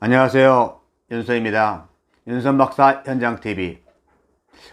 안녕하세요. 윤서입니다. 윤선박사 현장TV.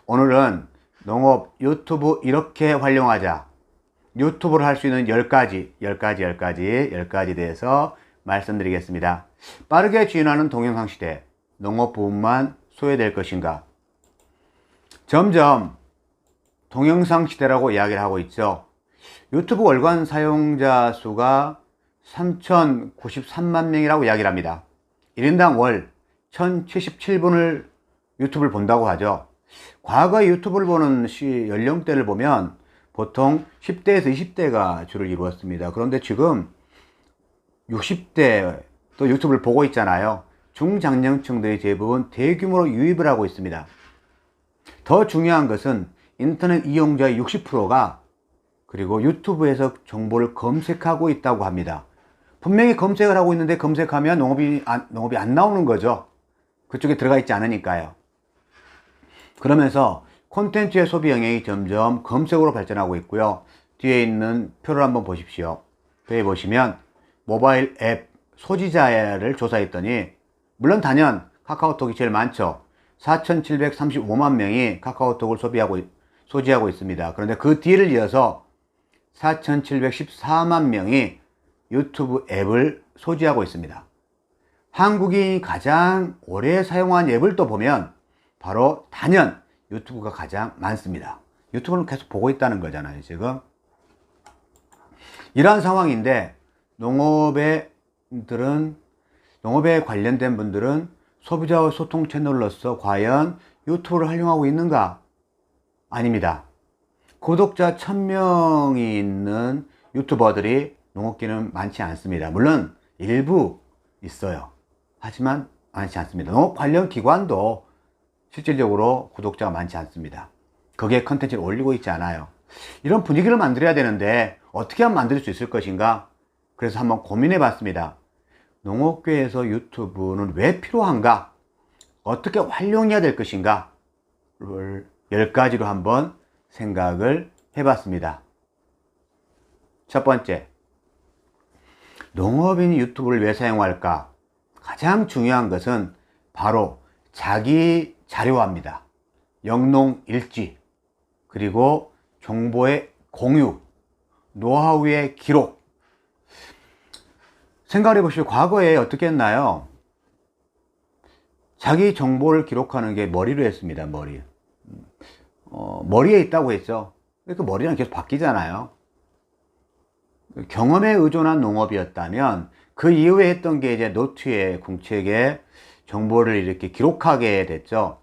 오늘은 농업 유튜브 이렇게 활용하자. 유튜브를 할 수 있는 10가지 대해서 말씀드리겠습니다. 빠르게 진화하는 동영상 시대, 농업 부분만 소외될 것인가? 점점 동영상 시대라고 이야기를 하고 있죠. 유튜브 월간 사용자 수가 3,093만 명이라고 이야기를 합니다. 1인당 월 1077분을 유튜브를 본다고 하죠. 과거 유튜브를 보는 연령대를 보면 보통 10대에서 20대가 주를 이루었습니다. 그런데 지금 60대 또 유튜브를 보고 있잖아요. 중장년층들이 대부분 대규모로 유입을 하고 있습니다. 더 중요한 것은 인터넷 이용자의 60%가 그리고 유튜브에서 정보를 검색하고 있다고 합니다. 분명히 검색을 하고 있는데 검색하면 농업이 안 나오는 거죠. 그쪽에 들어가 있지 않으니까요. 그러면서 콘텐츠의 소비 영역이 점점 검색으로 발전하고 있고요. 뒤에 있는 표를 한번 보십시오. 표에 보시면 모바일 앱 소지자를 조사했더니 물론 단연 카카오톡이 제일 많죠. 4,735만 명이 카카오톡을 소지하고 있습니다. 그런데 그 뒤를 이어서 4,714만 명이 유튜브 앱을 소지하고 있습니다. 한국인이 가장 오래 사용한 앱을 또 보면 바로 단연 유튜브가 가장 많습니다. 유튜브는 계속 보고 있다는 거잖아요, 지금. 이러한 상황인데 농업에 관련된 분들은 소비자와 소통 채널로서 과연 유튜브를 활용하고 있는가? 아닙니다. 구독자 1000명이 있는 유튜버들이 농업계는 많지 않습니다. 물론 일부 있어요. 하지만 많지 않습니다. 농업 관련 기관도 실질적으로 구독자가 많지 않습니다. 거기에 컨텐츠를 올리고 있지 않아요. 이런 분위기를 만들어야 되는데 어떻게 하면 만들 수 있을 것인가? 그래서 한번 고민해 봤습니다. 농업계에서 유튜브는 왜 필요한가? 어떻게 활용해야 될 것인가? 를 10가지로 한번 생각을 해봤습니다. 첫 번째, 농업인이 유튜브를 왜 사용할까? 가장 중요한 것은 바로 자기 자료화입니다. 영농일지, 그리고 정보의 공유, 노하우의 기록. 생각해 보시오. 과거에 어떻게 했나요? 자기 정보를 기록하는 게 머리로 했습니다. 머리에 있다고 했죠. 그 머리는 계속 바뀌잖아요. 경험에 의존한 농업이었다면 그 이후에 했던 게 이제 노트에 궁책에 정보를 이렇게 기록하게 됐죠.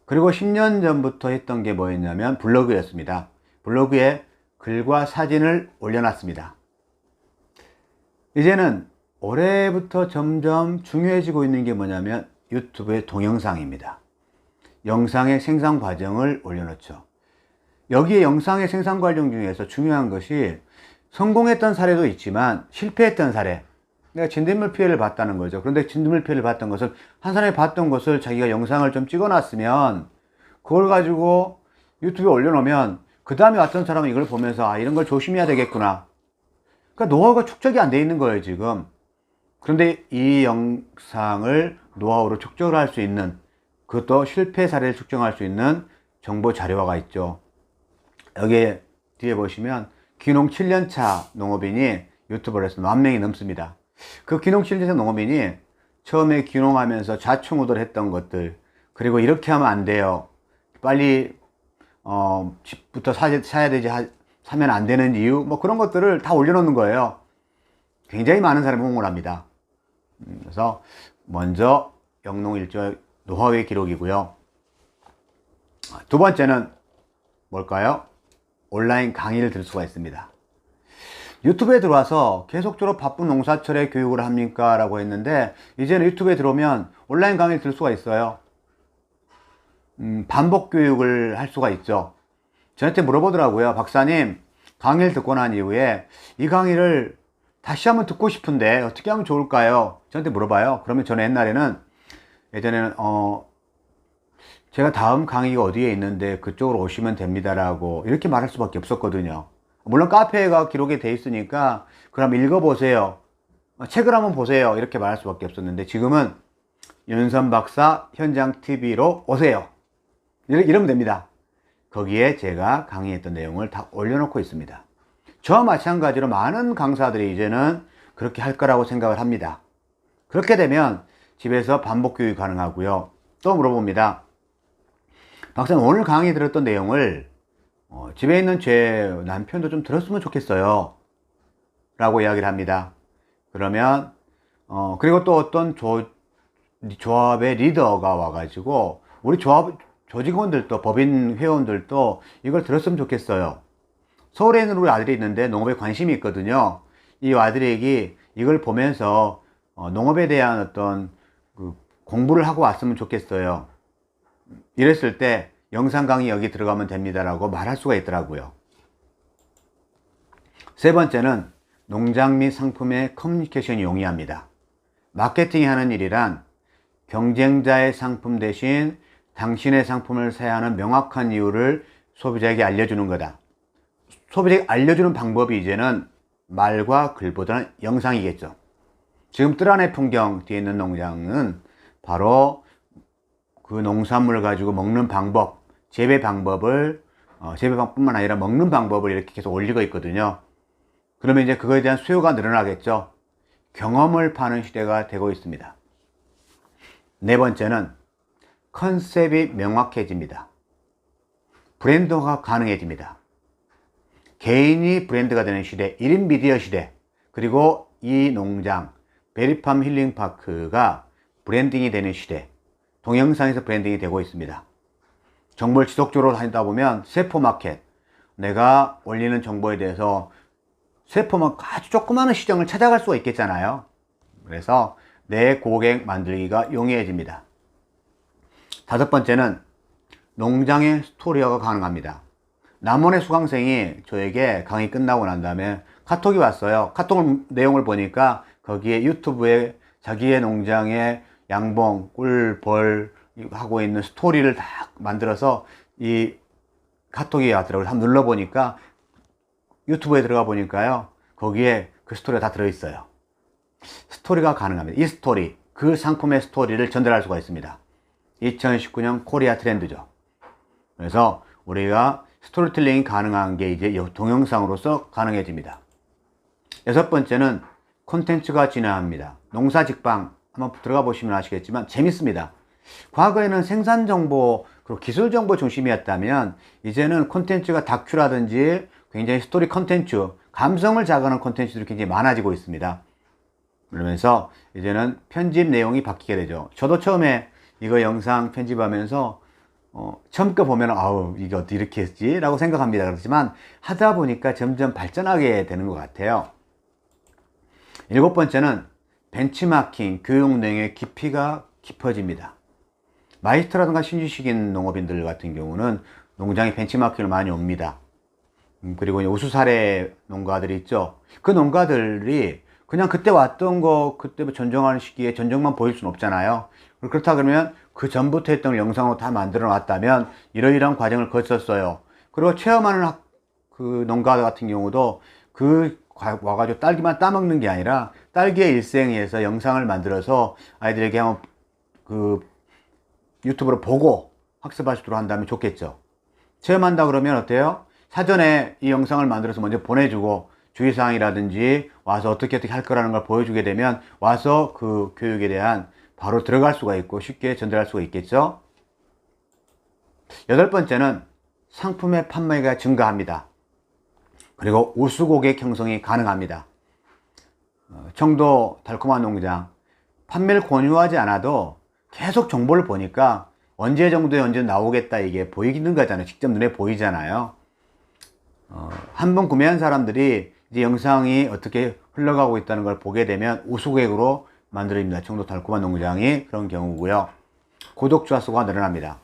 그리고 10년 전부터 했던 게 뭐였냐면 블로그였습니다. 블로그에 글과 사진을 올려놨습니다. 이제는 올해부터 점점 중요해지고 있는 게 뭐냐면 유튜브의 동영상입니다. 영상의 생산 과정을 올려놓죠. 여기에 영상의 생산 과정 중에서 중요한 것이 성공했던 사례도 있지만 실패했던 사례, 내가 진딧물 피해를 봤다는 거죠. 그런데 진딧물 피해를 봤던 것을 한 사람이 봤던 것을 자기가 영상을 좀 찍어놨으면 그걸 가지고 유튜브에 올려놓으면 그 다음에 왔던 사람은 이걸 보면서 이런 걸 조심해야 되겠구나. 그러니까 노하우가 축적이 안 돼 있는 거예요, 지금. 그런데 이 영상을 노하우로 축적을 할 수 있는, 그것도 실패 사례를 측정할 수 있는 정보 자료화가 있죠. 여기에 뒤에 보시면 귀농 7년차 농업인이 유튜브를 해서 10,000명이 넘습니다. 그 귀농 7년차 농업인이 처음에 귀농하면서 좌충우돌 했던 것들, 그리고 이렇게 하면 안 돼요. 빨리 집부터 사야 되지, 사면 안 되는 이유, 뭐 그런 것들을 다 올려놓는 거예요. 굉장히 많은 사람이 호응을 합니다. 그래서 먼저 영농일조 노하우의 기록이고요. 두 번째는 뭘까요? 온라인 강의를 들을 수가 있습니다. 유튜브에 들어와서 계속적으로 바쁜 농사철에 교육을 합니까? 라고 했는데 이제는 유튜브에 들어오면 온라인 강의를 들을 수가 있어요. 반복 교육을 할 수가 있죠. 저한테 물어보더라고요. 박사님, 강의를 듣고 난 이후에 이 강의를 다시 한번 듣고 싶은데 어떻게 하면 좋을까요? 저한테 물어봐요. 그러면 저는 예전에는 제가 다음 강의가 어디에 있는데 그쪽으로 오시면 됩니다라고 이렇게 말할 수밖에 없었거든요. 물론 카페가 기록이 돼 있으니까 그럼 읽어보세요. 책을 한번 보세요 이렇게 말할 수밖에 없었는데, 지금은 윤선 박사 현장 TV로 오세요 이러면 됩니다. 거기에 제가 강의했던 내용을 다 올려놓고 있습니다. 저와 마찬가지로 많은 강사들이 이제는 그렇게 할 거라고 생각을 합니다. 그렇게 되면 집에서 반복 교육 가능하고요. 또 물어봅니다. 박사님, 오늘 강의 들었던 내용을 집에 있는 제 남편도 좀 들었으면 좋겠어요 라고 이야기를 합니다. 그러면 그리고 또 어떤 조합의 리더가 와가지고 우리 조합 조직원들도, 법인 회원들도 이걸 들었으면 좋겠어요. 서울에 있는 우리 아들이 있는데 농업에 관심이 있거든요. 이 아들에게 이걸 보면서 농업에 대한 어떤 공부를 하고 왔으면 좋겠어요. 이랬을 때 영상 강의 여기 들어가면 됩니다 라고 말할 수가 있더라고요. 세 번째는 농장 및 상품의 커뮤니케이션이 용이합니다. 마케팅이 하는 일이란 경쟁자의 상품 대신 당신의 상품을 사야 하는 명확한 이유를 소비자에게 알려주는 거다. 소비자에게 알려주는 방법이 이제는 말과 글보다는 영상이겠죠. 지금 뜰 안의 풍경 뒤에 있는 농장은 바로 그 농산물을 가지고 먹는 방법, 재배 방법을 재배 방법뿐만 아니라 먹는 방법을 이렇게 계속 올리고 있거든요. 그러면 이제 그거에 대한 수요가 늘어나겠죠. 경험을 파는 시대가 되고 있습니다. 네 번째는 컨셉이 명확해집니다. 브랜드화가 가능해집니다. 개인이 브랜드가 되는 시대, 1인 미디어 시대, 그리고 이 농장, 베리팜 힐링파크가 브랜딩이 되는 시대, 동영상에서 브랜딩이 되고 있습니다. 정보를 지속적으로 다니다 보면 세포마켓, 내가 올리는 정보에 대해서 세포마켓 아주 조그마한 시장을 찾아갈 수가 있겠잖아요. 그래서 내 고객 만들기가 용이해집니다. 다섯 번째는 농장의 스토리화가 가능합니다. 남원의 수강생이 저에게 강의 끝나고 난 다음에 카톡이 왔어요. 카톡 내용을 보니까 거기에 유튜브에 자기의 농장의 양봉, 꿀, 벌 하고 있는 스토리를 다 만들어서 이 카톡이 왔더라고요. 한번 눌러보니까 유튜브에 들어가 보니까요, 거기에 그 스토리가 다 들어있어요. 스토리가 가능합니다. 이 스토리, 그 상품의 스토리를 전달할 수가 있습니다. 2019년 코리아 트렌드죠. 그래서 우리가 스토리텔링이 가능한 게 이제 동영상으로서 가능해집니다. 여섯 번째는 콘텐츠가 진화합니다. 농사직방 한번 들어가 보시면 아시겠지만 재밌습니다. 과거에는 생산정보 그리고 기술정보 중심이었다면 이제는 콘텐츠가 다큐라든지 굉장히 스토리 콘텐츠, 감성을 자극하는 콘텐츠들이 굉장히 많아지고 있습니다. 그러면서 이제는 편집 내용이 바뀌게 되죠. 저도 처음에 이거 영상 편집하면서 처음 거 보면 아우 이게 어떻게 이렇게 했지? 라고 생각합니다. 그렇지만 하다 보니까 점점 발전하게 되는 것 같아요. 일곱 번째는 벤치마킹, 교육 내용의 깊이가 깊어집니다. 마이스터라든가 신주식인 농업인들 같은 경우는 농장에 벤치마킹을 많이 옵니다. 그리고 우수 사례 농가들이 있죠. 그 농가들이 그냥 그때 왔던 거 그때 전정하는 시기에 전정만 보일 수는 없잖아요. 그렇다 그러면 그 전부터 했던 걸 영상으로 다 만들어 놨다면 이러이러한 과정을 거쳤어요. 그리고 체험하는 그 농가 같은 경우도 와가지고 딸기만 따먹는 게 아니라 딸기의 일생에서 영상을 만들어서 아이들에게 한번 유튜브로 보고 학습할 수 있도록 한다면 좋겠죠. 체험한다 그러면 어때요? 사전에 이 영상을 만들어서 먼저 보내주고 주의사항이라든지 와서 어떻게 할 거라는 걸 보여주게 되면 와서 그 교육에 대한 바로 들어갈 수가 있고 쉽게 전달할 수가 있겠죠. 여덟 번째는 상품의 판매가 증가합니다. 그리고 우수 고객 형성이 가능합니다. 청도 달콤한 농장, 판매를 권유하지 않아도 계속 정보를 보니까 언제 정도에 언제 나오겠다 이게 보이는 거잖아요. 직접 눈에 보이잖아요. 한 번 구매한 사람들이 이제 영상이 어떻게 흘러가고 있다는 걸 보게 되면 우수 고객으로 만들어집니다. 청도 달콤한 농장이 그런 경우고요. 구독자 수가 늘어납니다.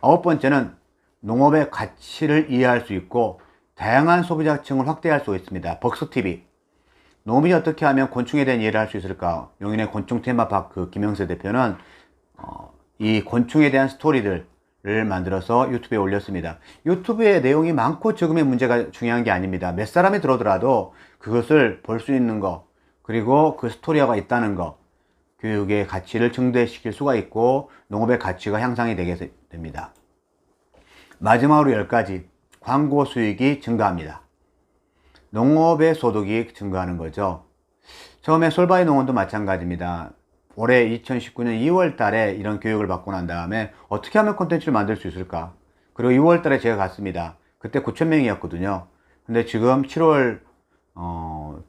아홉 번째는 농업의 가치를 이해할 수 있고 다양한 소비자층을 확대할 수 있습니다. 벅스TV, 농민이 어떻게 하면 곤충에 대한 이해를 할 수 있을까? 용인의 곤충 테마파크 김영세 대표는 이 곤충에 대한 스토리들을 만들어서 유튜브에 올렸습니다. 유튜브에 내용이 많고 적음의 문제가 중요한 게 아닙니다. 몇 사람이 들어오더라도 그것을 볼 수 있는 거, 그리고 그 스토리화가 있다는 거, 교육의 가치를 증대시킬 수가 있고 농업의 가치가 향상이 되게 됩니다. 마지막으로 10가지, 광고 수익이 증가합니다. 농업의 소득이 증가하는 거죠. 처음에 솔바이 농원도 마찬가지입니다. 올해 2019년 2월 달에 이런 교육을 받고 난 다음에 어떻게 하면 콘텐츠를 만들 수 있을까? 그리고 2월 달에 제가 갔습니다. 그때 9,000명이었거든요. 근데 지금 7월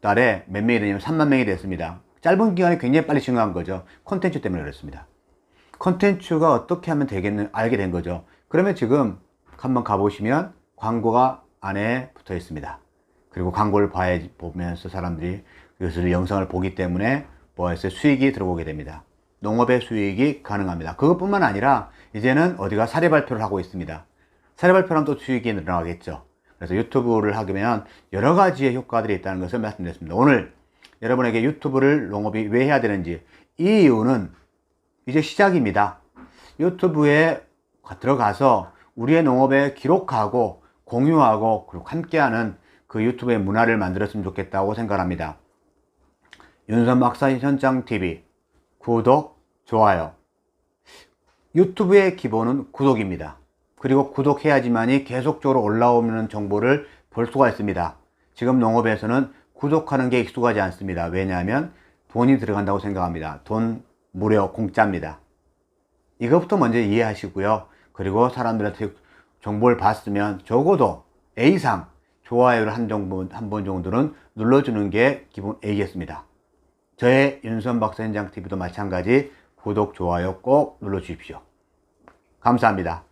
달에 몇 명이 되냐면 3만 명이 됐습니다. 짧은 기간에 굉장히 빨리 증가한 거죠. 콘텐츠 때문에 그렇습니다. 콘텐츠가 어떻게 하면 되겠는 알게 된 거죠. 그러면 지금 한번 가보시면 광고가 안에 붙어 있습니다. 그리고 광고를 보면서 사람들이 그것을 영상을 보기 때문에 뭐에서 수익이 들어오게 됩니다. 농업의 수익이 가능합니다. 그것뿐만 아니라 이제는 어디가 사례 발표를 하고 있습니다. 사례 발표하면 또 수익이 늘어나겠죠. 그래서 유튜브를 하면 여러 가지의 효과들이 있다는 것을 말씀드렸습니다. 오늘 여러분에게 유튜브를 농업이 왜 해야 되는지, 이 이유는 이제 시작입니다. 유튜브에 들어가서 우리의 농업에 기록하고 공유하고 그리고 함께하는 그 유튜브의 문화를 만들었으면 좋겠다고 생각합니다. 윤선박사 현장TV 구독, 좋아요. 유튜브의 기본은 구독입니다. 그리고 구독해야지만이 계속적으로 올라오는 정보를 볼 수가 있습니다. 지금 농업에서는 구독하는 게 익숙하지 않습니다. 왜냐하면 돈이 들어간다고 생각합니다. 돈 무료 공짜입니다. 이것부터 먼저 이해하시고요. 그리고 사람들한테 정보를 봤으면 적어도 A상 좋아요를 한 번 정도는 눌러주는 게 기본 A겠습니다. 저의 윤선박사 현장TV도 마찬가지 구독, 좋아요 꼭 눌러주십시오. 감사합니다.